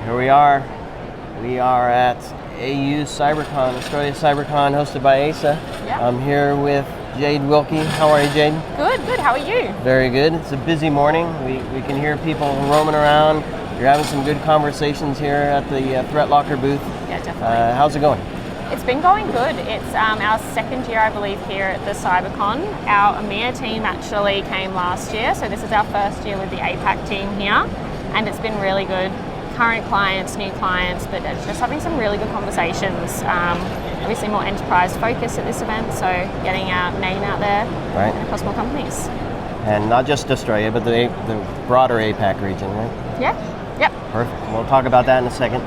Here we are. We are at AU Cyber Con, Australia Cyber Con, hosted by AISA. Yep. I'm here with Jade Wilkie. How are you, Jade? Good. How are you? Very good. It's a busy morning. We can hear people roaming around. You're having some good conversations here at the ThreatLocker booth. Yeah, definitely. How's it going? It's been going good. It's our second year, I believe, here at the Cyber Con. Our EMEA team actually came last year, so this is our first year with the APAC team here, and it's been really good. Current clients, new clients, but just having some really good conversations. Obviously more enterprise focus at this event, so getting our name out there and across more companies. And not just Australia, but the broader APAC region, right? Yeah, yep. Perfect. We'll talk about that in a second.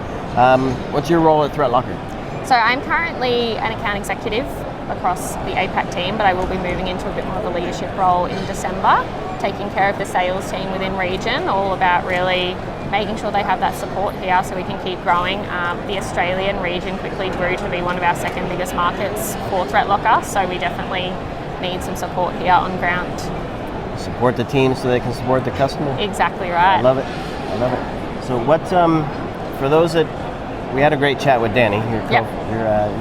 What's your role at ThreatLocker? So I'm currently an account executive across the APAC team, but I will be moving into a bit more of a leadership role in December, taking care of the sales team within region, all about really making sure they have that support here so we can keep growing. The Australian region quickly grew to be one of our second biggest markets for ThreatLocker, so we definitely need some support here on ground. Support the team so they can support the customer? Exactly right. I love it. So what, for those that, we had a great chat with Danny, your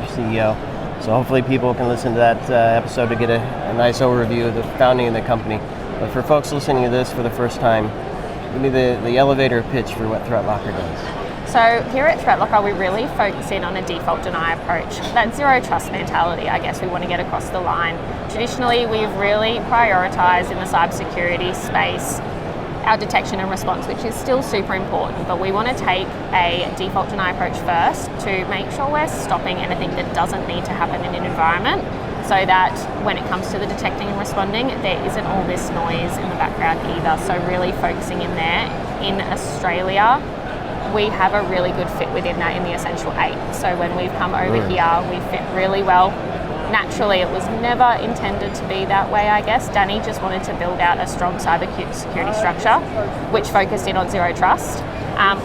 CEO, so hopefully people can listen to that episode to get a nice overview of the founding of the company. But for folks listening to this for the first time, give me the elevator pitch for what ThreatLocker does. So here at ThreatLocker, we really focus in on a default deny approach. That zero trust mentality, I guess we want to get across the line. Traditionally, we've really prioritized in the cybersecurity space our detection and response, which is still super important, but we want to take a default deny approach first to make sure we're stopping anything that doesn't need to happen in an environment, so that when it comes to the detecting and responding, there isn't all this noise in the background either. So really focusing in there. In Australia, we have a really good fit within that in the Essential 8. So when we've come over here, we fit really well. Naturally, it was never intended to be that way, I guess. Danny just wanted to build out a strong cybersecurity structure, which focused in on zero trust,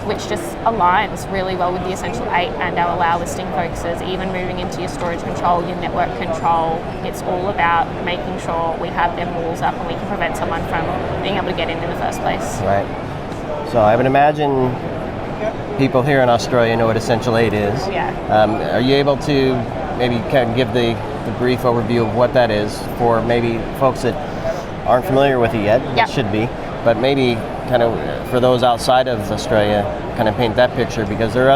which just aligns really well with the Essential 8 and our allow listing focuses, even moving into your storage control, your network control. It's all about making sure we have them walls up and we can prevent someone from being able to get in the first place. Right. So I would imagine people here in Australia know what Essential 8 is. Yeah. Are you able to maybe kind of give the brief overview of what that is for maybe folks that aren't familiar with it yet? Yep. It should be, but maybe kind of for those outside of Australia, kind of paint that picture, because there are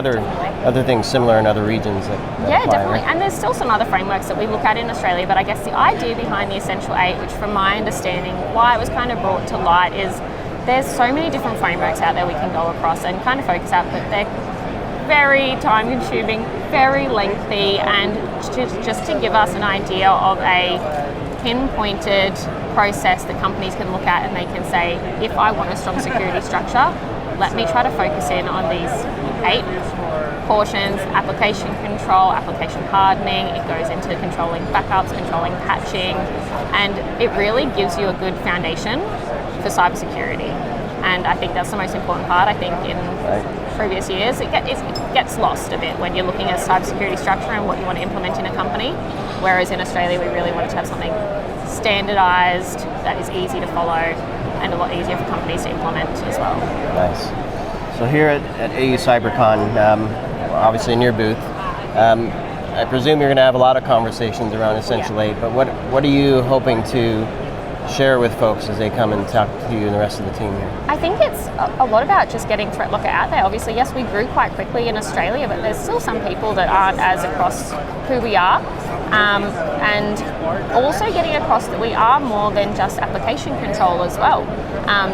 other things similar in other regions that yeah, apply, definitely. right? And there's still some other frameworks that we look at in Australia, but I guess the idea behind the Essential 8, which from my understanding, why it was kind of brought to light, is there's so many different frameworks out there we can go across and kind of focus out, but they're very time consuming, very lengthy, and just to give us an idea of a pinpointed process that companies can look at and they can say, if I want a strong security structure, let me try to focus in on these 8 portions: application control, application hardening, it goes into controlling backups, controlling patching, and it really gives you a good foundation for cybersecurity. And I think that's the most important part. I think in previous years, it gets lost a bit when you're looking at cybersecurity structure and what you want to implement in a company. Whereas in Australia, we really wanted to have something standardized that is easy to follow and a lot easier for companies to implement as well. Nice. So here at AU Cyber Con, obviously in your booth, I presume you're going to have a lot of conversations around Essential 8, but what are you hoping to share with folks as they come and talk to you and the rest of the team here? I think it's a lot about just getting ThreatLocker out there. Obviously, yes, we grew quite quickly in Australia, but there's still some people that aren't as across who we are. And also getting across that we are more than just application control as well,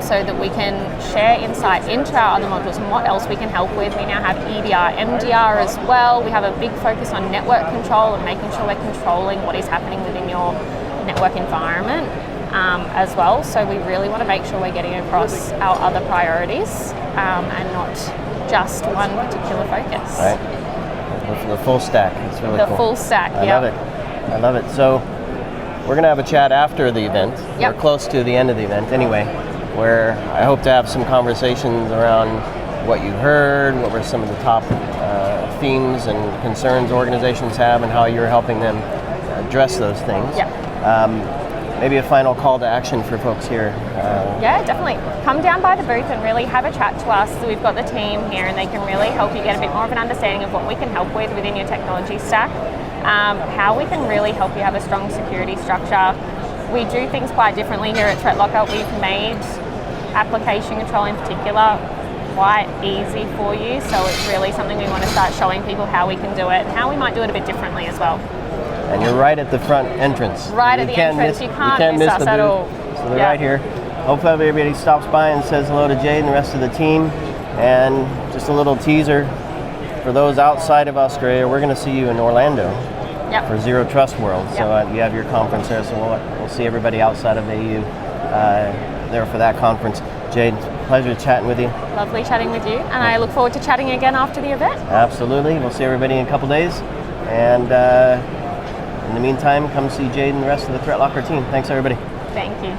so that we can share insight into our other modules and what else we can help with. We now have EDR, MDR as well. We have a big focus on network control and making sure we're controlling what is happening within your network environment. As well, so we really want to make sure we're getting across our other priorities and not just one particular focus. Right, the full stack. It's really cool. The full stack. I love it. So we're going to have a chat after the event. We're close to the end of the event anyway, where I hope to have some conversations around what you heard, what were some of the top themes and concerns organizations have, and how you're helping them address those things. maybe a final call to action for folks here. Yeah, definitely. Come down by the booth and really have a chat to us. So we've got the team here and they can really help you get a bit more of an understanding of what we can help with within your technology stack, how we can really help you have a strong security structure. We do things quite differently here at ThreatLocker. We've made application control in particular quite easy for you, so it's really something we want to start showing people how we can do it and how we might do it a bit differently as well. And you're right at the front entrance. Right at the entrance, you can't miss us at all. So they're right here. Hopefully everybody stops by and says hello to Jade and the rest of the team. And just a little teaser, for those outside of Australia, we're going to see you in Orlando for Zero Trust World. So you have your conference there, so we'll see everybody outside of AU there for that conference. Jade, pleasure chatting with you. Lovely chatting with you, and I look forward to chatting again after the event. Absolutely. We'll see everybody in a couple days. And in the meantime, come see Jade and the rest of the ThreatLocker team. Thanks, everybody. Thank you.